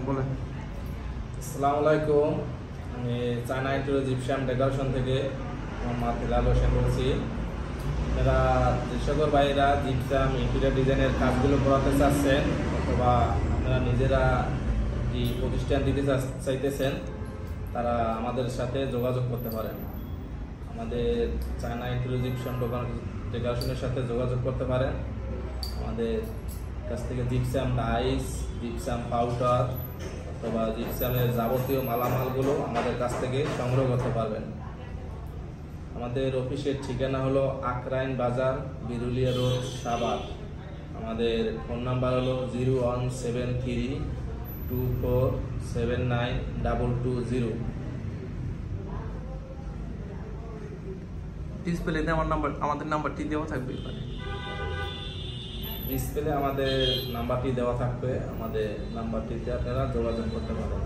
বলেন। আসসালামু আলাইকুম, আমি চায়না ইন্টেরিয়র জিপসাম ডেকোরেশন থেকে মোহাম্মদ হিলাল হোসেন বলছি। আপনারা যে সকল ভাইয়েরা জিপসাম ইন্টেরিয়র ডিজাইনের কাজগুলো করাতে চাচ্ছেন অথবা আপনারা নিজেরা এই প্রতিষ্ঠান দিতে চাইতেছেন, তারা আমাদের সাথে যোগাযোগ করতে পারেন। আমাদের চায়না ইন্টেরিয়র জিপসাম ডেকোরেশনের সাথে যোগাযোগ করতে পারেন। আমাদের কাছ থেকে জিপসাম ডাইস, জিপসাম পাউডার অথবা জিপসামের যাবতীয় মালামালগুলো আমাদের কাছ থেকে সংগ্রহ করতে পারবেন। আমাদের অফিসের ঠিকানা হলো আকরাইন বাজার, বিরুলিয়া রোড, সাভার। আমাদের ফোন নাম্বার হলো 01732479220। ডিসপ্লেতে আমাদের নাম্বারটি দেওয়া থাকবে। ডিসপ্লে আমাদের নাম্বারটি দেওয়া থাকবে, আমাদের নাম্বারটিতে আপনারা যোগাযোগ করতে পারেন।